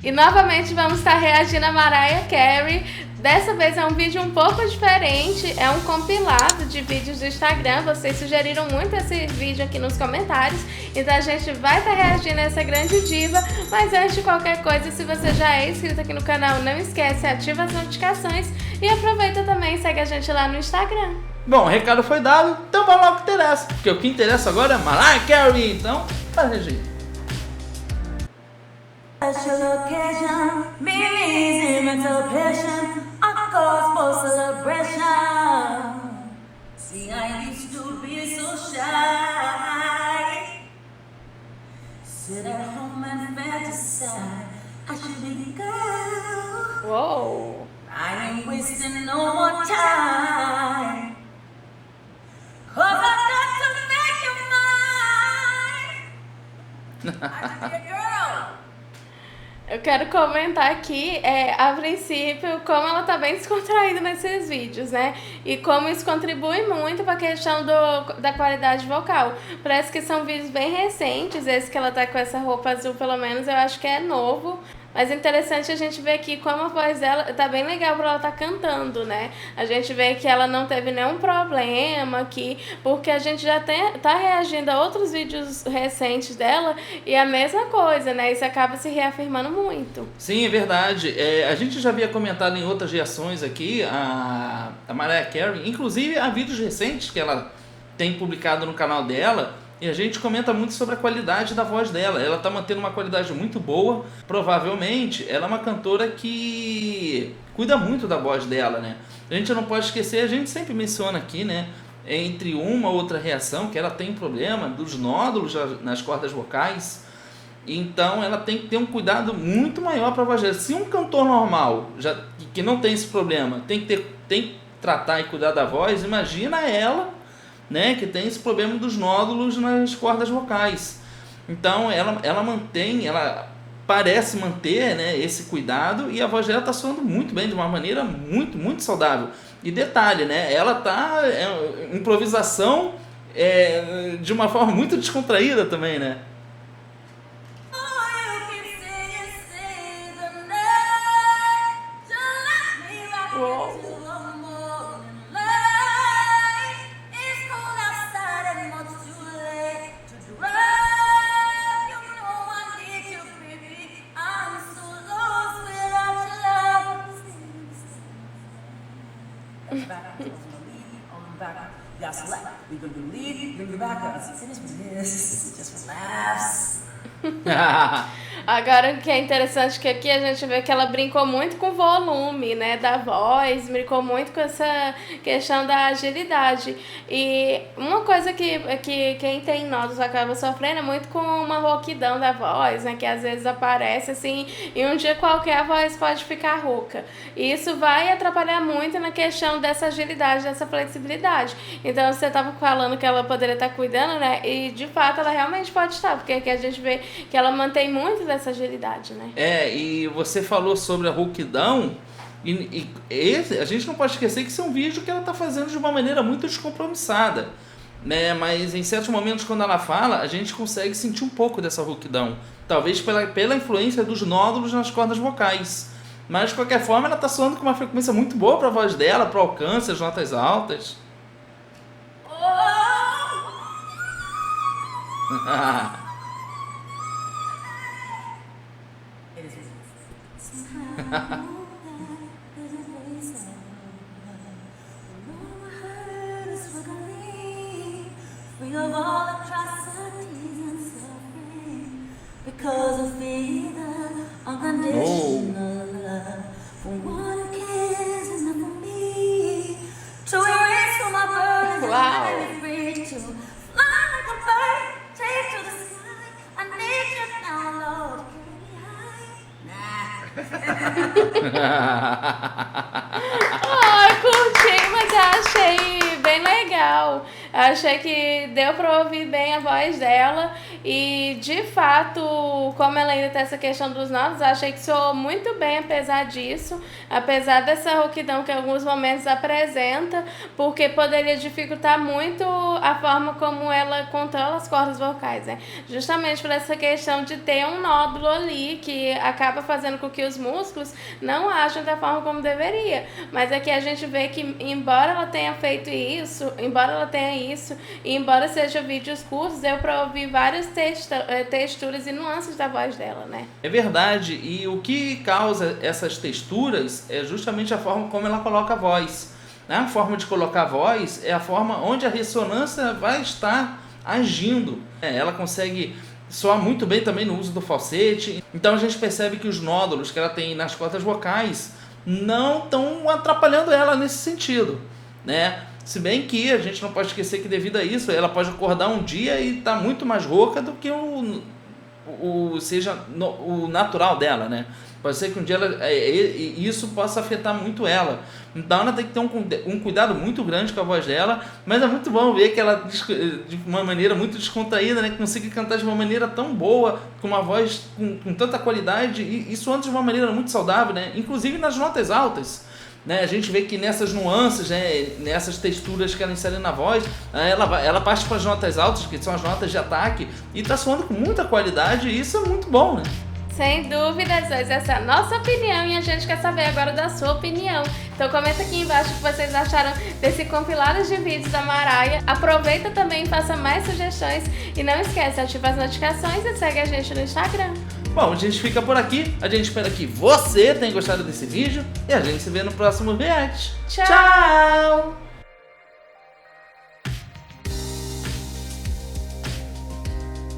E novamente vamos estar reagindo a Mariah Carey. Dessa vez é um vídeo um pouco diferente, é um compilado de vídeos do Instagram. Vocês sugeriram muito esse vídeo aqui nos comentários, então a gente vai estar reagindo a essa grande diva. Mas antes de qualquer coisa, se você já é inscrito aqui no canal, não esquece, ativa as notificações e aproveita também e segue a gente lá no Instagram. Bom, o recado foi dado, então vamos lá o que interessa, porque o que interessa agora é Mariah Carey, então vai reagir. Special occasion, means emancipation, a cause for celebration. See, I used to be so shy, sit at home and fantasize I should be the girl. Uou! I ain't wasting no more time, 'cause I got to make you mine. I should be a girl. Eu quero comentar aqui, a princípio, como ela tá bem descontraída nesses vídeos, né? E como isso contribui muito para a questão da qualidade vocal. Parece que são vídeos bem recentes, esse que ela tá com essa roupa azul, pelo menos, eu acho que é novo. Mas é interessante a gente ver aqui como a voz dela tá bem legal pra ela tá cantando, né? A gente vê que ela não teve nenhum problema aqui, porque a gente já tá reagindo a outros vídeos recentes dela e a mesma coisa, né? Isso acaba se reafirmando muito. Sim, é verdade. A gente já havia comentado em outras reações aqui a Mariah Carey, inclusive há vídeos recentes que ela tem publicado no canal dela. E a gente comenta muito sobre a qualidade da voz dela. Ela está mantendo uma qualidade muito boa. Provavelmente, ela é uma cantora que cuida muito da voz dela, né? A gente não pode esquecer, a gente sempre menciona aqui, né? Entre uma ou outra reação, que ela tem problema dos nódulos nas cordas vocais. Então, ela tem que ter um cuidado muito maior para a voz dela. Se um cantor normal, que não tem esse problema, tem que tratar e cuidar da voz, imagina ela, né, que tem esse problema dos nódulos nas cordas vocais. Então ela parece manter, né, esse cuidado, e a voz dela está soando muito bem, de uma maneira muito, muito saudável. E detalhe, né, ela tá improvisação de uma forma muito descontraída também, né? We're gonna lead, bring you back us. Finish this, just for laughs. Agora o que é interessante é que aqui a gente vê que ela brincou muito com o volume, né, da voz, brincou muito com essa questão da agilidade. E uma coisa que quem tem nódulos acaba sofrendo é muito com uma rouquidão da voz, né, que às vezes aparece assim, e um dia qualquer a voz pode ficar rouca. E isso vai atrapalhar muito na questão dessa agilidade, dessa flexibilidade. Então você estava falando que ela poderia estar cuidando, né, e de fato ela realmente pode estar, porque aqui a gente vê que ela mantém muito dessa agilidade, né? E você falou sobre a rouquidão, a gente não pode esquecer que isso é um vídeo que ela está fazendo de uma maneira muito descompromissada, né? Mas em certos momentos, quando ela fala, a gente consegue sentir um pouco dessa rouquidão, talvez pela influência dos nódulos nas cordas vocais. Mas de qualquer forma, ela está soando com uma frequência muito boa para a voz dela, para o alcance, as notas altas. Ai, curti, mas achei bem legal. Achei que deu pra ouvir bem a voz dela e, de fato, como ela ainda tem essa questão dos nodos, achei que soou muito bem apesar disso, apesar dessa rouquidão que em alguns momentos apresenta, porque poderia dificultar muito a forma como ela controla as cordas vocais, né? Justamente por essa questão de ter um nódulo ali que acaba fazendo com que os músculos não ajam da forma como deveria. Mas aqui a gente vê que, embora ela tenha feito isso, e embora sejam vídeos curtos, deu pra ouvir várias texturas e nuances da voz dela, né? É verdade, e o que causa essas texturas é justamente a forma como ela coloca a voz. A forma de colocar a voz é a forma onde a ressonância vai estar agindo. Ela consegue soar muito bem também no uso do falsete, então a gente percebe que os nódulos que ela tem nas cordas vocais não estão atrapalhando ela nesse sentido, né? Se bem que a gente não pode esquecer que devido a isso, ela pode acordar um dia e tá muito mais rouca do que o natural dela, né? Pode ser que um dia isso possa afetar muito ela. Então ela tem que ter um cuidado muito grande com a voz dela, mas é muito bom ver que ela, de uma maneira muito descontraída, né, consegue cantar de uma maneira tão boa, com uma voz com tanta qualidade, e isso antes de uma maneira muito saudável, né? Inclusive nas notas altas. Né, a gente vê que nessas nuances, né, nessas texturas que ela insere na voz, ela parte para as notas altas, que são as notas de ataque, e está soando com muita qualidade, e isso é muito bom, né? Sem dúvidas, essa é a nossa opinião e a gente quer saber agora da sua opinião. Então comenta aqui embaixo o que vocês acharam desse compilado de vídeos da Mariah. Aproveita também e faça mais sugestões e não esquece, ativa as notificações e segue a gente no Instagram. Bom, a gente fica por aqui, a gente espera que você tenha gostado desse vídeo e a gente se vê no próximo react. Tchau!